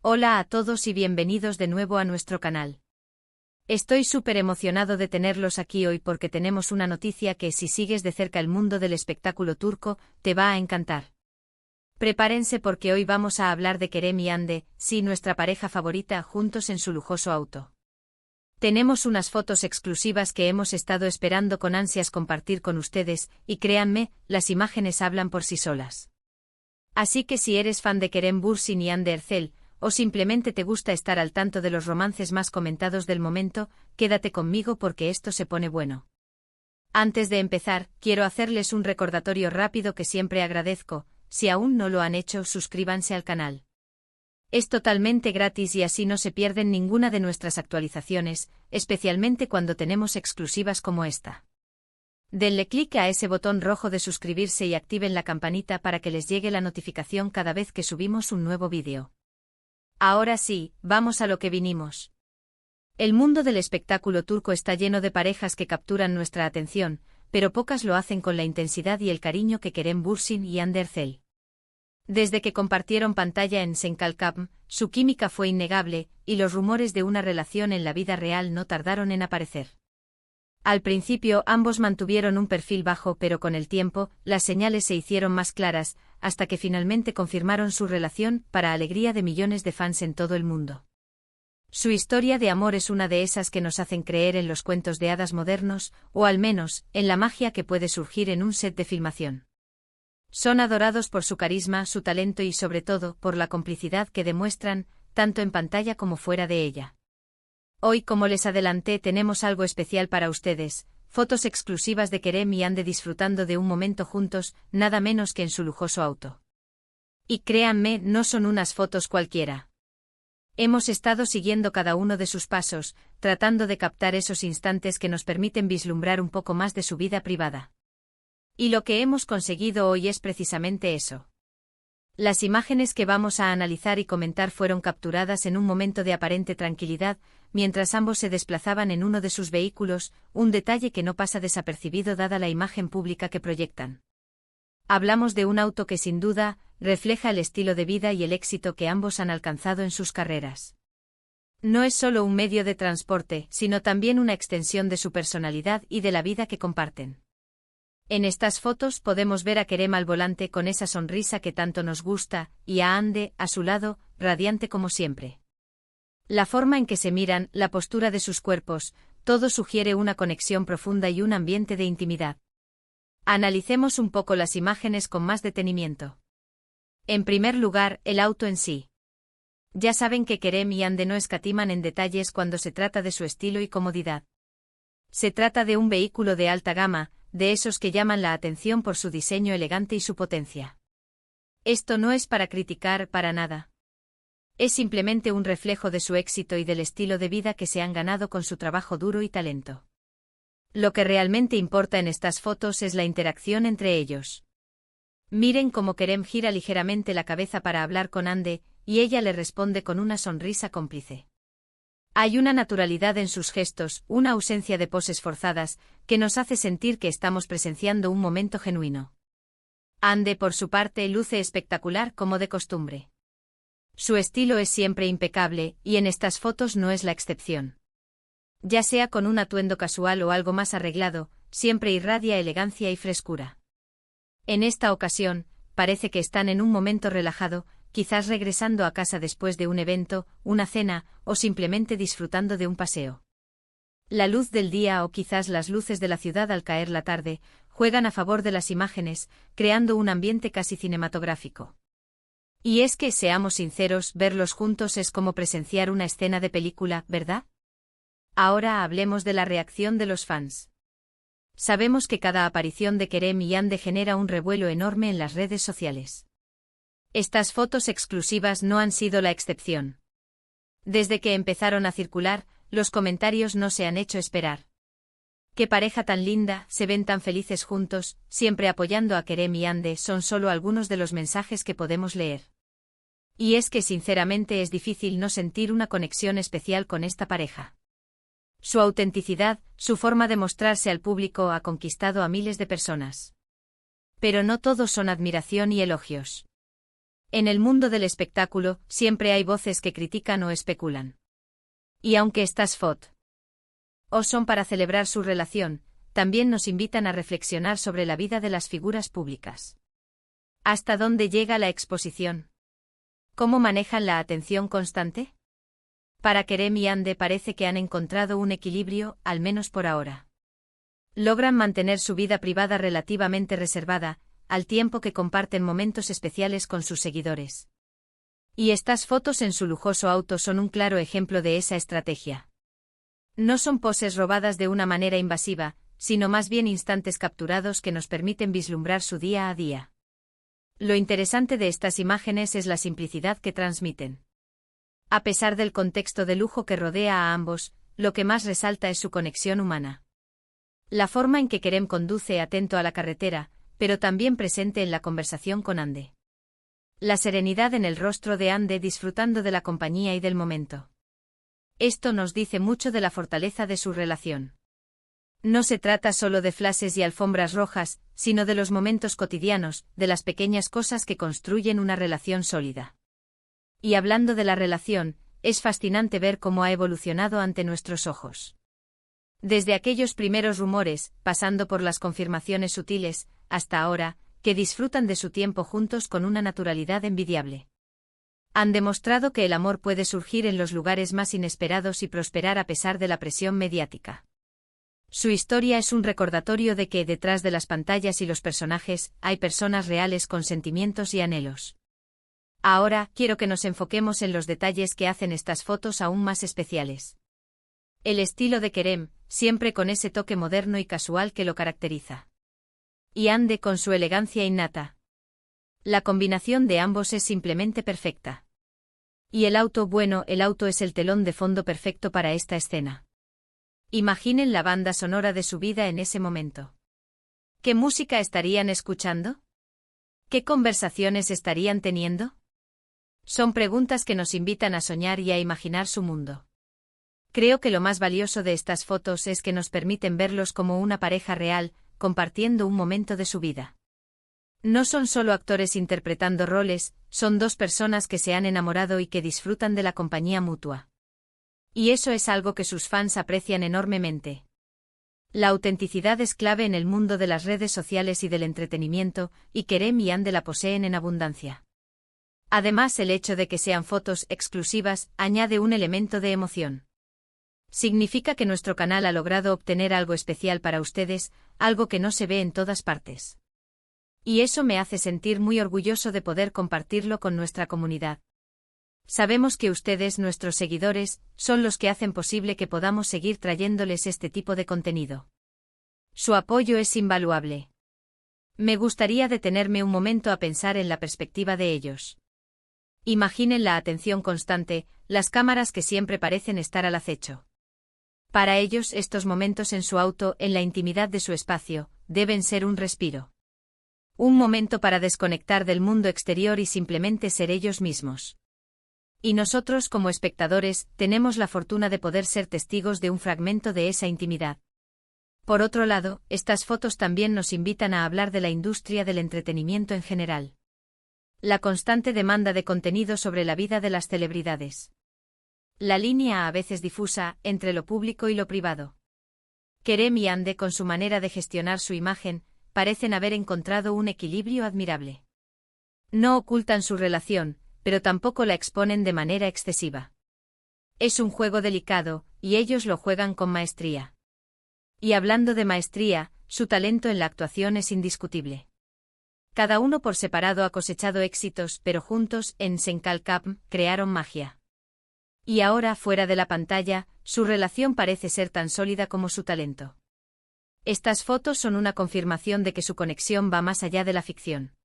Hola a todos y bienvenidos de nuevo a nuestro canal. Estoy súper emocionado de tenerlos aquí hoy porque tenemos una noticia que, si sigues de cerca el mundo del espectáculo turco, te va a encantar. Prepárense porque hoy vamos a hablar de Kerem y Hande, sí, nuestra pareja favorita, juntos en su lujoso auto. Tenemos unas fotos exclusivas que hemos estado esperando con ansias compartir con ustedes, y créanme, las imágenes hablan por sí solas. Así que si eres fan de Kerem Bürsin y Hande Erçel, o simplemente te gusta estar al tanto de los romances más comentados del momento, quédate conmigo porque esto se pone bueno. Antes de empezar, quiero hacerles un recordatorio rápido que siempre agradezco: si aún no lo han hecho, suscríbanse al canal. Es totalmente gratis y así no se pierden ninguna de nuestras actualizaciones, especialmente cuando tenemos exclusivas como esta. Denle clic a ese botón rojo de suscribirse y activen la campanita para que les llegue la notificación cada vez que subimos un nuevo vídeo. Ahora sí, vamos a lo que vinimos. El mundo del espectáculo turco está lleno de parejas que capturan nuestra atención, pero pocas lo hacen con la intensidad y el cariño que Kerem Bürsin y Hande Erçel. Desde que compartieron pantalla en Senkalkam, su química fue innegable, y los rumores de una relación en la vida real no tardaron en aparecer. Al principio ambos mantuvieron un perfil bajo, pero con el tiempo, las señales se hicieron más claras, hasta que finalmente confirmaron su relación, para alegría de millones de fans en todo el mundo. Su historia de amor es una de esas que nos hacen creer en los cuentos de hadas modernos, o al menos, en la magia que puede surgir en un set de filmación. Son adorados por su carisma, su talento y sobre todo, por la complicidad que demuestran, tanto en pantalla como fuera de ella. Hoy, como les adelanté, tenemos algo especial para ustedes: fotos exclusivas de Kerem y Hande disfrutando de un momento juntos, nada menos que en su lujoso auto. Y créanme, no son unas fotos cualquiera. Hemos estado siguiendo cada uno de sus pasos, tratando de captar esos instantes que nos permiten vislumbrar un poco más de su vida privada. Y lo que hemos conseguido hoy es precisamente eso. Las imágenes que vamos a analizar y comentar fueron capturadas en un momento de aparente tranquilidad, mientras ambos se desplazaban en uno de sus vehículos, un detalle que no pasa desapercibido dada la imagen pública que proyectan. Hablamos de un auto que sin duda refleja el estilo de vida y el éxito que ambos han alcanzado en sus carreras. No es solo un medio de transporte, sino también una extensión de su personalidad y de la vida que comparten. En estas fotos podemos ver a Kerem al volante con esa sonrisa que tanto nos gusta, y a Hande, a su lado, radiante como siempre. La forma en que se miran, la postura de sus cuerpos, todo sugiere una conexión profunda y un ambiente de intimidad. Analicemos un poco las imágenes con más detenimiento. En primer lugar, el auto en sí. Ya saben que Kerem y Hande no escatiman en detalles cuando se trata de su estilo y comodidad. Se trata de un vehículo de alta gama, de esos que llaman la atención por su diseño elegante y su potencia. Esto no es para criticar para nada. Es simplemente un reflejo de su éxito y del estilo de vida que se han ganado con su trabajo duro y talento. Lo que realmente importa en estas fotos es la interacción entre ellos. Miren cómo Kerem gira ligeramente la cabeza para hablar con Hande, y ella le responde con una sonrisa cómplice. Hay una naturalidad en sus gestos, una ausencia de poses forzadas, que nos hace sentir que estamos presenciando un momento genuino. Hande, por su parte, luce espectacular como de costumbre. Su estilo es siempre impecable, y en estas fotos no es la excepción. Ya sea con un atuendo casual o algo más arreglado, siempre irradia elegancia y frescura. En esta ocasión, parece que están en un momento relajado, quizás regresando a casa después de un evento, una cena, o simplemente disfrutando de un paseo. La luz del día o quizás las luces de la ciudad al caer la tarde, juegan a favor de las imágenes, creando un ambiente casi cinematográfico. Y es que, seamos sinceros, verlos juntos es como presenciar una escena de película, ¿verdad? Ahora hablemos de la reacción de los fans. Sabemos que cada aparición de Kerem y Hande genera un revuelo enorme en las redes sociales. Estas fotos exclusivas no han sido la excepción. Desde que empezaron a circular, los comentarios no se han hecho esperar. ¡Qué pareja tan linda! Se ven tan felices juntos, siempre apoyando a Kerem y Hande, son solo algunos de los mensajes que podemos leer. Y es que sinceramente es difícil no sentir una conexión especial con esta pareja. Su autenticidad, su forma de mostrarse al público ha conquistado a miles de personas. Pero no todos son admiración y elogios. En el mundo del espectáculo, siempre hay voces que critican o especulan. Y aunque estas fotos son para celebrar su relación, también nos invitan a reflexionar sobre la vida de las figuras públicas. ¿Hasta dónde llega la exposición? ¿Cómo manejan la atención constante? Para Kerem y Hande parece que han encontrado un equilibrio, al menos por ahora. Logran mantener su vida privada relativamente reservada, al tiempo que comparten momentos especiales con sus seguidores. Y estas fotos en su lujoso auto son un claro ejemplo de esa estrategia. No son poses robadas de una manera invasiva, sino más bien instantes capturados que nos permiten vislumbrar su día a día. Lo interesante de estas imágenes es la simplicidad que transmiten. A pesar del contexto de lujo que rodea a ambos, lo que más resalta es su conexión humana. La forma en que Kerem conduce atento a la carretera, pero también presente en la conversación con Hande. La serenidad en el rostro de Hande disfrutando de la compañía y del momento. Esto nos dice mucho de la fortaleza de su relación. No se trata solo de flashes y alfombras rojas, sino de los momentos cotidianos, de las pequeñas cosas que construyen una relación sólida. Y hablando de la relación, es fascinante ver cómo ha evolucionado ante nuestros ojos. Desde aquellos primeros rumores, pasando por las confirmaciones sutiles, hasta ahora, que disfrutan de su tiempo juntos con una naturalidad envidiable. Han demostrado que el amor puede surgir en los lugares más inesperados y prosperar a pesar de la presión mediática. Su historia es un recordatorio de que detrás de las pantallas y los personajes, hay personas reales con sentimientos y anhelos. Ahora, quiero que nos enfoquemos en los detalles que hacen estas fotos aún más especiales. El estilo de Kerem, siempre con ese toque moderno y casual que lo caracteriza. Y Hande con su elegancia innata. La combinación de ambos es simplemente perfecta. Y el auto, bueno, el auto es el telón de fondo perfecto para esta escena. Imaginen la banda sonora de su vida en ese momento. ¿Qué música estarían escuchando? ¿Qué conversaciones estarían teniendo? Son preguntas que nos invitan a soñar y a imaginar su mundo. Creo que lo más valioso de estas fotos es que nos permiten verlos como una pareja real, compartiendo un momento de su vida. No son solo actores interpretando roles, son dos personas que se han enamorado y que disfrutan de la compañía mutua. Y eso es algo que sus fans aprecian enormemente. La autenticidad es clave en el mundo de las redes sociales y del entretenimiento, y Kerem y Hande la poseen en abundancia. Además, el hecho de que sean fotos exclusivas añade un elemento de emoción. Significa que nuestro canal ha logrado obtener algo especial para ustedes, algo que no se ve en todas partes. Y eso me hace sentir muy orgulloso de poder compartirlo con nuestra comunidad. Sabemos que ustedes, nuestros seguidores, son los que hacen posible que podamos seguir trayéndoles este tipo de contenido. Su apoyo es invaluable. Me gustaría detenerme un momento a pensar en la perspectiva de ellos. Imaginen la atención constante, las cámaras que siempre parecen estar al acecho. Para ellos, estos momentos en su auto, en la intimidad de su espacio, deben ser un respiro. Un momento para desconectar del mundo exterior y simplemente ser ellos mismos. Y nosotros, como espectadores, tenemos la fortuna de poder ser testigos de un fragmento de esa intimidad. Por otro lado, estas fotos también nos invitan a hablar de la industria del entretenimiento en general. La constante demanda de contenido sobre la vida de las celebridades. La línea a veces difusa, entre lo público y lo privado. Kerem y Hande, con su manera de gestionar su imagen, parecen haber encontrado un equilibrio admirable. No ocultan su relación, pero tampoco la exponen de manera excesiva. Es un juego delicado, y ellos lo juegan con maestría. Y hablando de maestría, su talento en la actuación es indiscutible. Cada uno por separado ha cosechado éxitos, pero juntos, en Senkalkam, crearon magia. Y ahora, fuera de la pantalla, su relación parece ser tan sólida como su talento. Estas fotos son una confirmación de que su conexión va más allá de la ficción.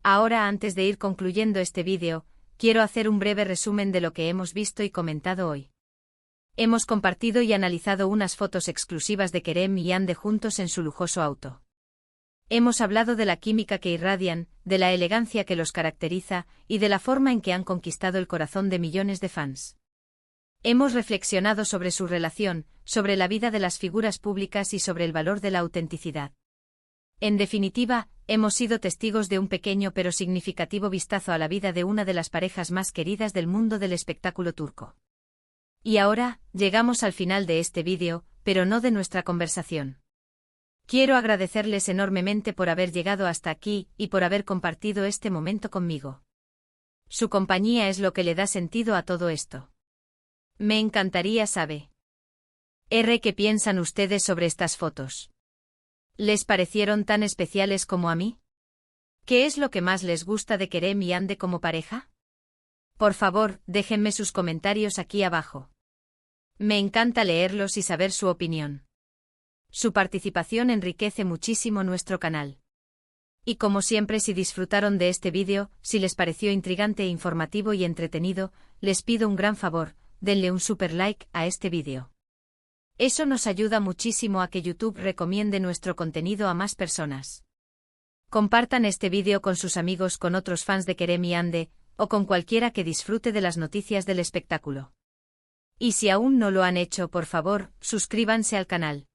Ahora, antes de ir concluyendo este vídeo, quiero hacer un breve resumen de lo que hemos visto y comentado hoy. Hemos compartido y analizado unas fotos exclusivas de Kerem y Hande juntos en su lujoso auto. Hemos hablado de la química que irradian, de la elegancia que los caracteriza, y de la forma en que han conquistado el corazón de millones de fans. Hemos reflexionado sobre su relación, sobre la vida de las figuras públicas y sobre el valor de la autenticidad. En definitiva, hemos sido testigos de un pequeño pero significativo vistazo a la vida de una de las parejas más queridas del mundo del espectáculo turco. Y ahora, llegamos al final de este vídeo, pero no de nuestra conversación. Quiero agradecerles enormemente por haber llegado hasta aquí y por haber compartido este momento conmigo. Su compañía es lo que le da sentido a todo esto. Me encantaría saber ¿qué piensan ustedes sobre estas fotos? ¿Les parecieron tan especiales como a mí? ¿Qué es lo que más les gusta de Kerem y Hande como pareja? Por favor, déjenme sus comentarios aquí abajo. Me encanta leerlos y saber su opinión. Su participación enriquece muchísimo nuestro canal. Y como siempre, si disfrutaron de este vídeo, si les pareció intrigante, informativo y entretenido, les pido un gran favor, denle un super like a este vídeo. Eso nos ayuda muchísimo a que YouTube recomiende nuestro contenido a más personas. Compartan este vídeo con sus amigos, con otros fans de Kerem y Hande, o con cualquiera que disfrute de las noticias del espectáculo. Y si aún no lo han hecho, por favor, suscríbanse al canal.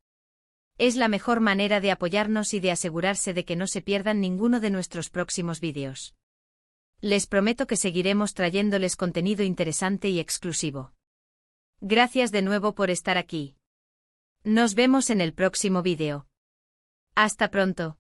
Es la mejor manera de apoyarnos y de asegurarse de que no se pierdan ninguno de nuestros próximos vídeos. Les prometo que seguiremos trayéndoles contenido interesante y exclusivo. Gracias de nuevo por estar aquí. Nos vemos en el próximo vídeo. Hasta pronto.